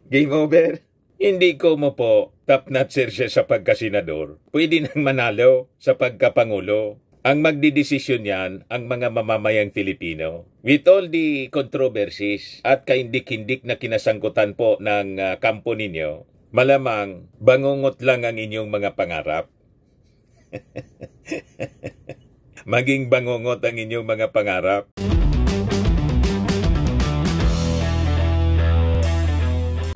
Game over. Hindi ko mo po top-notcher siya sa pagkasenador. Pwede nang manalo sa pagkapangulo. Ang magdidesisyon yan ang mga mamamayang Filipino. With all the controversies at kaindik-hindik na kinasangkutan po ng kampo ninyo, malamang bangungot lang ang inyong mga pangarap. Maging bangungot ang inyong mga pangarap.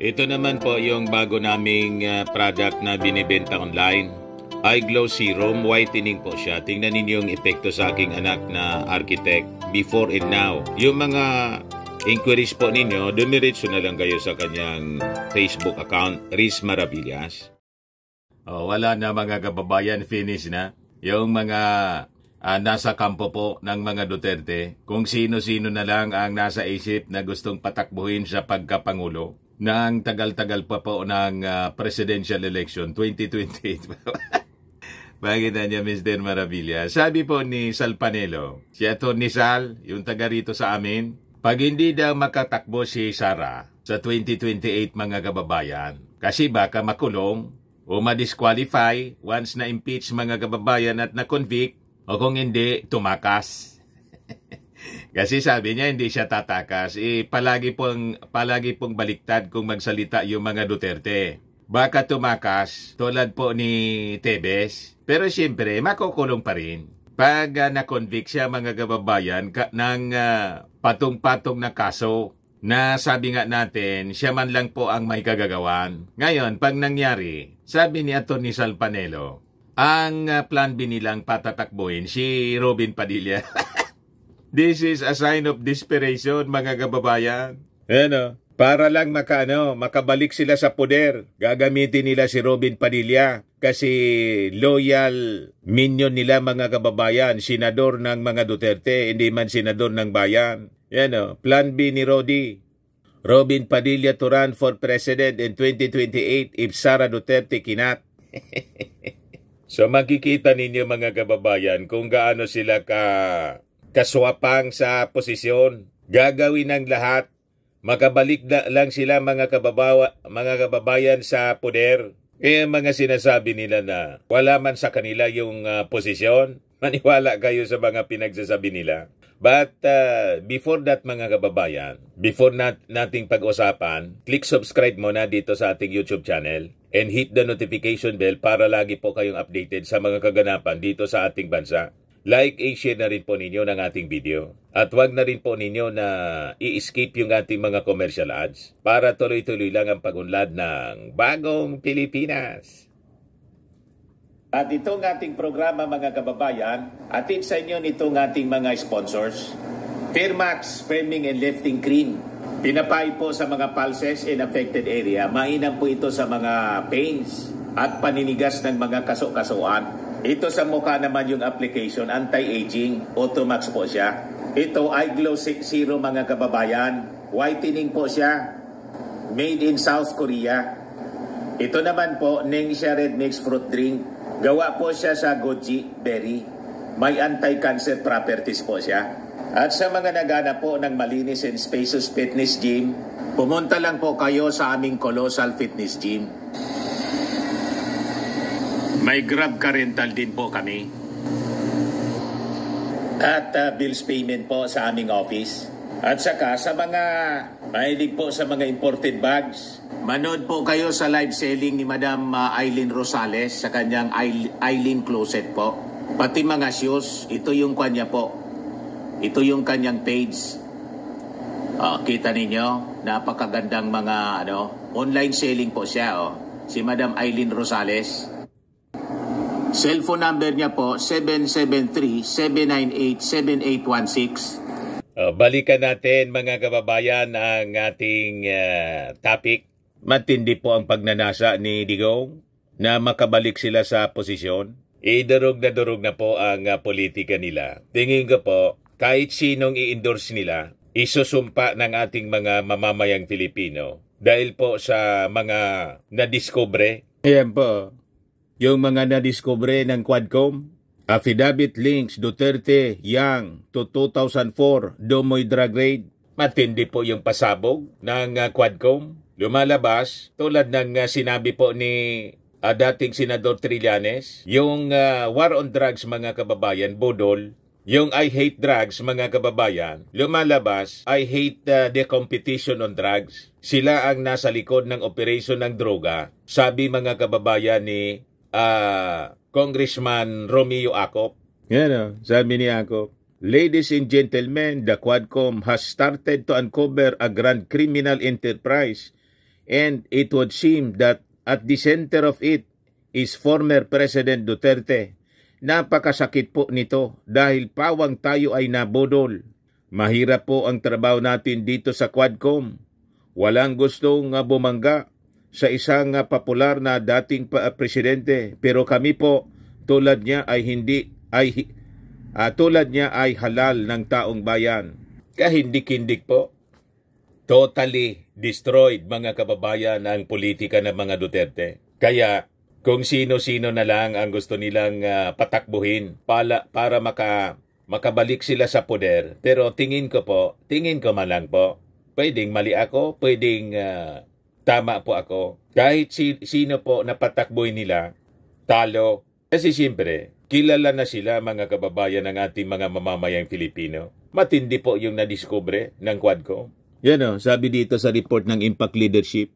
Ito naman po yung bago naming product na binibenta online. iGlow Serum, whitening po siya. Tingnan ninyo yung epekto sa aking anak na architect before and now. Yung mga inquiries po ninyo, dumiretso na lang kayo sa kanyang Facebook account, Riz Maravillas. Wala na mga kababayan, finish na. Yung mga nasa kampo po ng mga Duterte, kung sino-sino na lang ang nasa isip na gustong patakbuhin sa pagkapangulo ng tagal-tagal pa po ng presidential election 2028. Bakit na niya, Mr. Maravilla? Sabi po ni Sal Panelo, si Atty. Sal, yung taga rito sa amin, pag hindi daw makatakbo si Sara sa 2028 mga kababayan, kasi baka makulong o ma-disqualify once na-impeach mga kababayan at na-convict, o kung hindi, tumakas. Kasi sabi niya hindi siya tatakas. Palagi pong baliktad kung magsalita yung mga Duterte. Baka tumakas tulad po ni Tebes. Pero siyempre, makukulong pa rin. Pag na-convict siya mga kababayan ng patong-patong na kaso na sabi nga natin, siya man lang po ang may kagagawan. Ngayon, pag nangyari, sabi ni Atty. Sal Panelo, ang plan B nilang patatakbuhin si Robin Padilla. This is a sign of desperation, mga kababayan. Para lang makabalik sila sa poder. Gagamitin nila si Robin Padilla kasi loyal minion nila mga kababayan, senador ng mga Duterte, hindi man senador ng bayan. Plan B ni Rodi. Robin Padilla to run for president in 2028 if Sara Duterte cannot. So makikita ninyo mga kababayan kung gaano sila kaswapang sa posisyon. Gagawin ng lahat. Makabalik lang sila mga kababayan sa poder. Kaya mga sinasabi nila na wala man sa kanila yung posisyon, maniwala kayo sa mga pinagsasabi nila. But before that mga kababayan, before nating pag-usapan, click subscribe muna dito sa ating YouTube channel and hit the notification bell para lagi po kayong updated sa mga kaganapan dito sa ating bansa. Like and share na rin po ninyo ng ating video. At wag na rin po ninyo na i-skip yung ating mga commercial ads para tuloy-tuloy lang ang pagunlad ng Bagong Pilipinas. At itong ating programa mga kababayan, atid sa inyo nitong ating mga sponsors. Firmax Firming and Lifting Cream. Pinapay po sa mga pulses in affected area. Mainam po ito sa mga pains at paninigas ng mga kaso-kasuan. Ito sa mukha naman yung application, anti-aging, Automax po siya. Ito iGlow Zero mga kababayan. Whitening po siya. Made in South Korea. Ito naman po, Nengxia Red Mix Fruit Drink. Gawa po siya sa goji berry. May anti-cancer properties po siya. At sa mga nagana po ng malinis and spacious fitness gym, pumunta lang po kayo sa aming Colossal Fitness Gym. May Grab car rental din po kami. At bills payment po sa aming office. At saka sa mga mahilig po sa mga imported bags, manood po kayo sa live selling ni Madam Aileen Rosales sa kanyang Aileen Closet po. Pati mga shoes, ito yung kanya po. Ito yung kanyang page. Kita ninyo, napakagandang mga online selling po siya. Si Madam Aileen Rosales. Cellphone number niya po, 773-798-7816. Balikan natin mga kababayan ang ating topic. Matindi po ang pagnanasa ni Digong na makabalik sila sa posisyon. Durog na po ang politika nila. Tingin ko po, kahit sinong i-endorse nila, isusumpa ng ating mga mamamayang Filipino dahil po sa mga nadiskubre. Ayan po, yung mga nadiskubre ng Quadcom, affidavit links Duterte, Yang to 2004, Domoy Drug Raid. Matindi po yung pasabog ng Quadcom. lumalabas tulad ng sinabi po ni dating Senador Trillanes, yung war on drugs mga kababayan, budol. Yung I hate drugs mga kababayan, lumalabas, I hate the competition on drugs. Sila ang nasa likod ng operasyon ng droga. Sabi mga kababayan ni Congressman Romeo Acop. Yan sabi ni Acop. Ladies and gentlemen, the Quadcom has started to uncover a grand criminal enterprise, and it would seem that at the center of it is former President Duterte. Napakasakit po nito dahil pawang tayo ay nabudol. Mahirap po ang trabaho natin dito sa Quadcom. Walang gustong bumangga sa isang popular na dating presidente, pero kami po tulad niya ay halal ng taong bayan. Kahindik-hindik po. Totally destroyed mga kababayan ang politika ng mga Duterte. Kaya kung sino-sino na lang ang gusto nilang patakbuhin para makabalik sila sa poder. Pero tingin ko man lang po, pwedeng mali ako, pwedeng tama po ako. Kahit sino po na patakbuhin nila, talo. Kasi siyempre, kilala na sila mga kababayan ng ating mga mamamayang Filipino. Matindi po yung nadiskubre ng Quadcom. Yan sabi dito sa report ng Impact Leadership.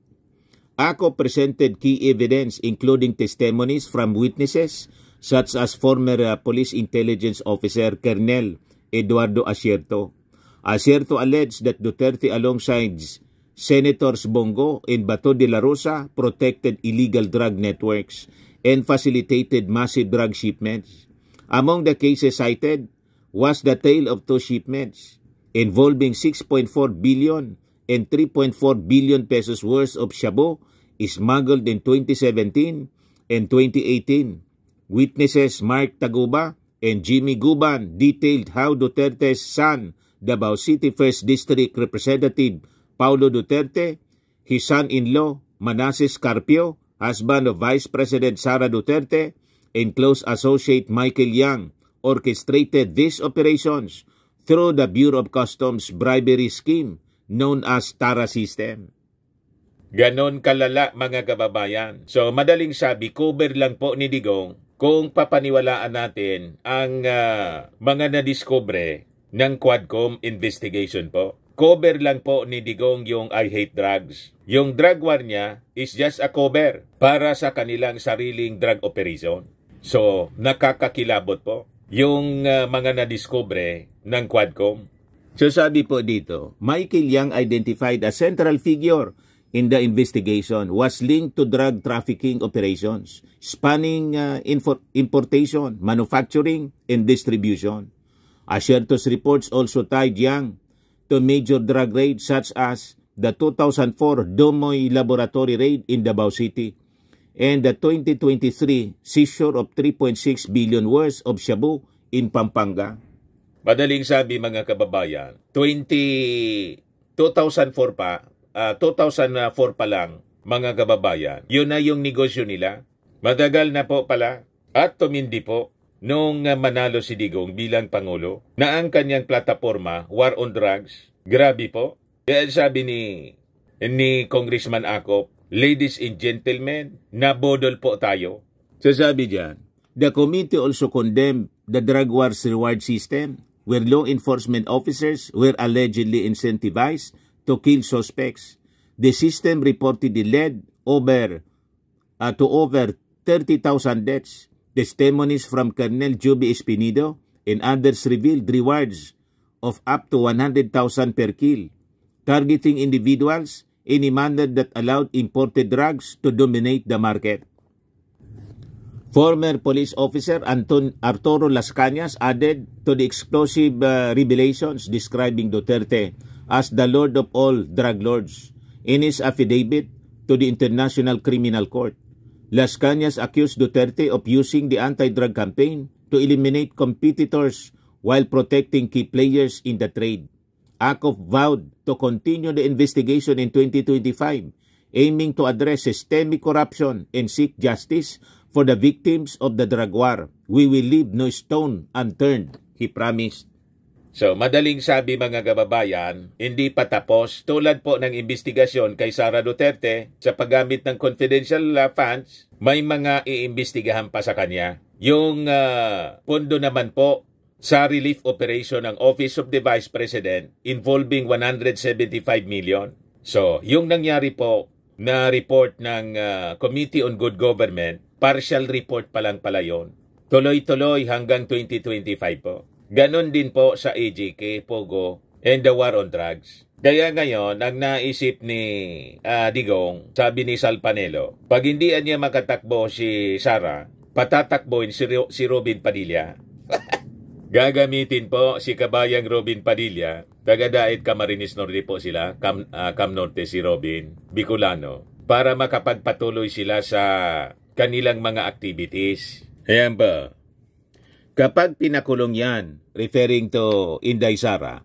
ACO presented key evidence including testimonies from witnesses such as former Police Intelligence Officer Colonel Eduardo Asierto. Asierto alleged that Duterte alongside Senators Bongo and Bato de la Rosa protected illegal drug networks and facilitated massive drug shipments. Among the cases cited was the tale of two shipments involving 6.4 billion and 3.4 billion pesos worth of shabu smuggled in 2017 and 2018. Witnesses Mark Taguba and Jimmy Guban detailed how Duterte's son, Davao City 1st District Representative Paulo Duterte, his son-in-law Manasseh Carpio, husband of Vice President Sara Duterte, and close associate Michael Yang, orchestrated these operations through the Bureau of Customs bribery scheme known as TARA system. Ganon kalala mga kababayan. So madaling sabi, cover lang po ni Digong kung papaniwalaan natin ang mga nadiskubre ng Quadcom investigation po. Cover lang po ni Digong yung I hate drugs. Yung drug war niya is just a cover para sa kanilang sariling drug operation. So nakakakilabot po yung mga nadiskubre ng Quadcom. So sabi po dito, Michael Yang identified a central figure in the investigation was linked to drug trafficking operations, spanning importation, manufacturing, and distribution. Asierto's reports also tied Yang to major drug raids such as the 2004 Domoy Laboratory raid in Davao City and the 2023 seizure of 3.6 billion worth of shabu in Pampanga. Madaling sabi mga kababayan, 2004 pa lang mga kababayan, yun na yung negosyo nila. Matagal na po pala at tumindi po nung manalo si Digong bilang Pangulo na ang kanyang plataforma, War on Drugs. Grabe po. Kaya sabi ni Congressman Acop, ladies and gentlemen, nabodol po tayo. So sabi dyan, the committee also condemned the drug wars reward system where law enforcement officers were allegedly incentivized to kill suspects. The system reportedly led to over 30,000 deaths. Testimonies from Colonel Joby Espinido and others revealed rewards of up to 100,000 per kill, targeting individuals in a manner that allowed imported drugs to dominate the market. Former police officer Arturo Las Cañas added to the explosive revelations describing Duterte as the Lord of all drug lords. In his affidavit to the International Criminal Court, Las Cañas accused Duterte of using the anti-drug campaign to eliminate competitors while protecting key players in the trade. Acop vowed to continue the investigation in 2025, aiming to address systemic corruption and seek justice for the victims of the drug war. We will leave no stone unturned, he promised. So, madaling sabi mga kababayan, hindi pa tapos. Tulad po ng investigasyon kay Sara Duterte sa paggamit ng confidential funds, may mga iimbestigahan pa sa kanya. Yung pondo naman po sa relief operation ng Office of the Vice President involving 175 million. So, yung nangyari po na report ng Committee on Good Government, partial report pa lang pala yun. Tuloy-tuloy hanggang 2025 po. Ganon din po sa AJK, Pogo, and the war on drugs. Kaya ngayon, ang naisip ni Digong, sabi ni Sal Panelo, pag hindi niya makatakbo si Sara, patatakboin si Robin Padilla. Gagamitin po si kabayang Robin Padilla, taga-Daet Camarines Norte po sila, Cam Norte si Robin, Bicolano, para makapagpatuloy sila sa kanilang mga activities. Ayan ba? Kapag pinakulong yan, referring to Inday Sara,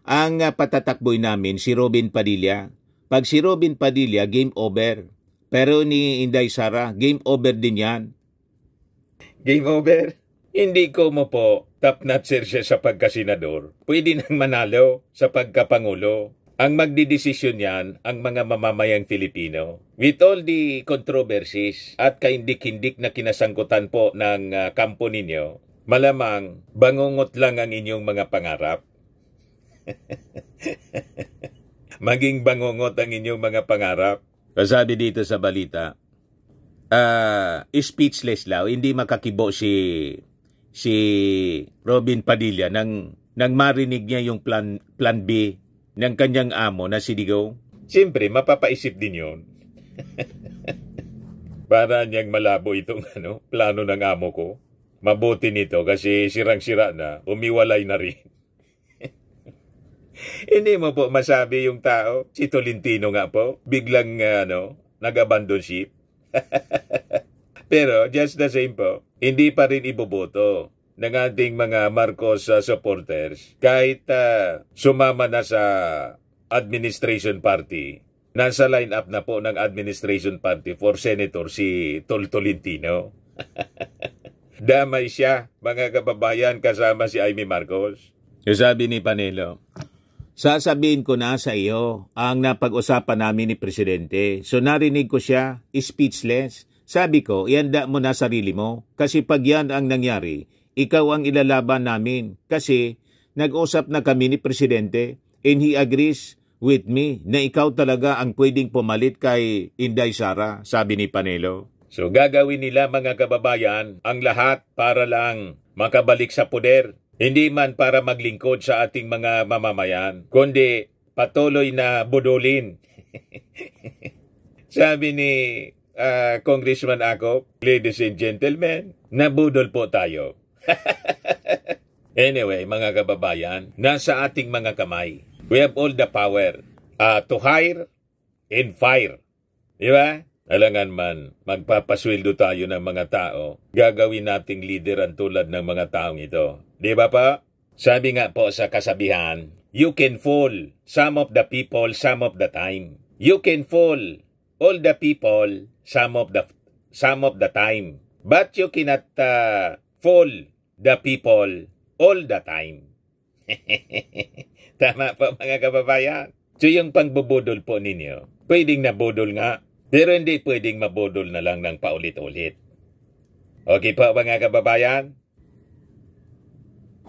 ang patatakboy namin si Robin Padilla. Pag si Robin Padilla, game over. Pero ni Inday Sara, game over din yan. Game over? Hindi ko mo po top-notcher siya sa pagkasenador. Pwede nang manalo sa pagkapangulo. Ang magdidesisyon yan, ang mga mamamayang Filipino. With all the controversies at kaindik-hindik na kinasangkutan po ng kampo ninyo, malamang bangungot lang ang inyong mga pangarap. Maging bangungot ang inyong mga pangarap. Sabi dito sa balita, speechless law, hindi makakibo si Robin Padilla nang marinig niya yung plan B ng kanyang amo na si Digong. Siyempre, mapapaisip din yun. Para niyang malabo itong plano ng amo ko. Mabuti nito kasi sirang-sira na, umiwalay na rin. Hindi mo po masabi yung tao, si Tolentino nga po, biglang nag-abandon ship. Pero just the same po, hindi pa rin iboboto ng ating mga Marcos supporters kahit sumama na sa administration party. Nasa line-up na po ng administration party for senator si Tolentino. Damay siya, mga kababayan, kasama si Amy Marcos. Sabi ni Panelo, sasabihin ko na sa iyo ang napag-usapan namin ni Presidente. So narinig ko siya, speechless. Sabi ko, ihanda mo na sarili mo. Kasi pag yan ang nangyari, ikaw ang ilalaban namin. Kasi nag-usap na kami ni Presidente and he agrees with me na ikaw talaga ang pwedeng pumalit kay Inday Sara, sabi ni Panelo. So gagawin nila mga kababayan ang lahat para lang makabalik sa poder. Hindi man para maglingkod sa ating mga mamamayan, kundi patuloy na budulin. Sabi ni Congressman Acop, ladies and gentlemen, nabudol po tayo. Anyway, mga kababayan, nasa ating mga kamay. We have all the power to hire and fire. Di ba? Alangan man, magpapasweldo tayo ng mga tao, gagawin nating lideran tulad ng mga taong ito. Di ba pa? Sabi nga po sa kasabihan, you can fool some of the people some of the time. You can fool all the people some of the time. But you cannot fool the people all the time. Tama po mga kababayan. So yung pangbubudol po ninyo, pwedeng nabudol nga. Pero hindi pwedeng mabudol na lang ng paulit-ulit. Okay po mga kababayan?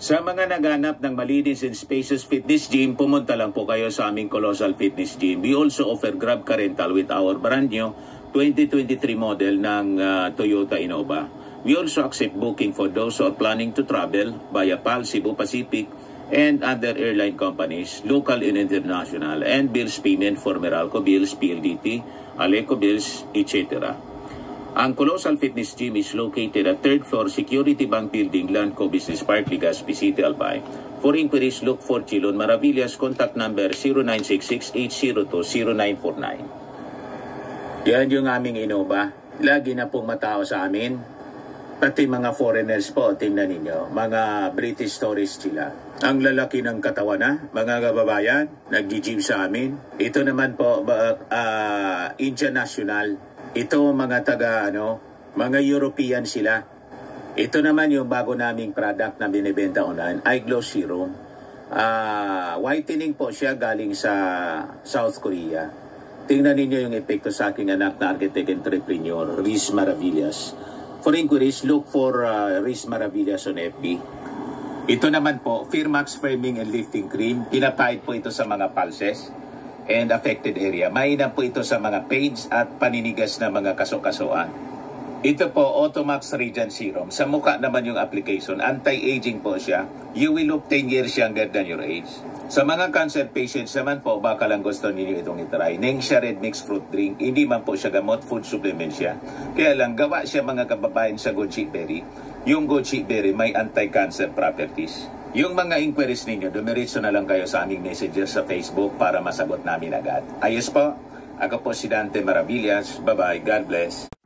Sa mga naghanap ng malinis and spacious fitness gym, pumunta lang po kayo sa aming Colossal Fitness Gym. We also offer Grab Car Rental with our brand new 2023 model ng Toyota Innova. We also accept booking for those who are planning to travel via PAL, Cebu Pacific, and other airline companies, local and international, and bills payment for Meralco Bills, PLDT, Aleco Bills, etc. Ang Colossal Fitness Gym is located at 3rd floor Security Bank Building, Landco Business Park, Legazpi City, Albay. For inquiries, look for Chilon Maravillas. Contact number 0966-802-0949. Yan yung aming Innova. Lagi na pong matao sa amin. Pati mga foreigners po, tingnan ninyo, mga British tourists sila. Ang lalaki ng katawan na, mga kababayan, nag-gym sa amin. Ito naman po, Indian National. Ito mga mga European sila. Ito naman yung bago naming product na binibenta online, iGlow Serum. Whitening po siya galing sa South Korea. Tingnan ninyo yung epekto sa aking anak na architect entrepreneur, Riz Maravillas. For inquiries, look for Riz Maravillas on FB. Ito naman po, Firmax Firming and Lifting Cream. Pinapahid po ito sa mga pulses and affected area. Mainam po ito sa mga pains at paninigas na mga kaso-kasuan. Ito po, Automax Radiant Serum. Sa mukha naman yung application. Anti-aging po siya. You will look 10 years younger than your age. Sa mga cancer patients naman po, baka lang gusto ninyo itong itry. Nengxia Red Mixed Fruit Drink. Hindi man po siya gamot, food supplement siya. Kaya lang, gawa siya mga kababayan sa goji berry. Yung goji berry may anti-cancer properties. Yung mga inquiries ninyo, dumiritso na lang kayo sa aming messages sa Facebook para masagot namin agad. Ayos po. Ako po si Dante Maravillas. Bye-bye. God bless.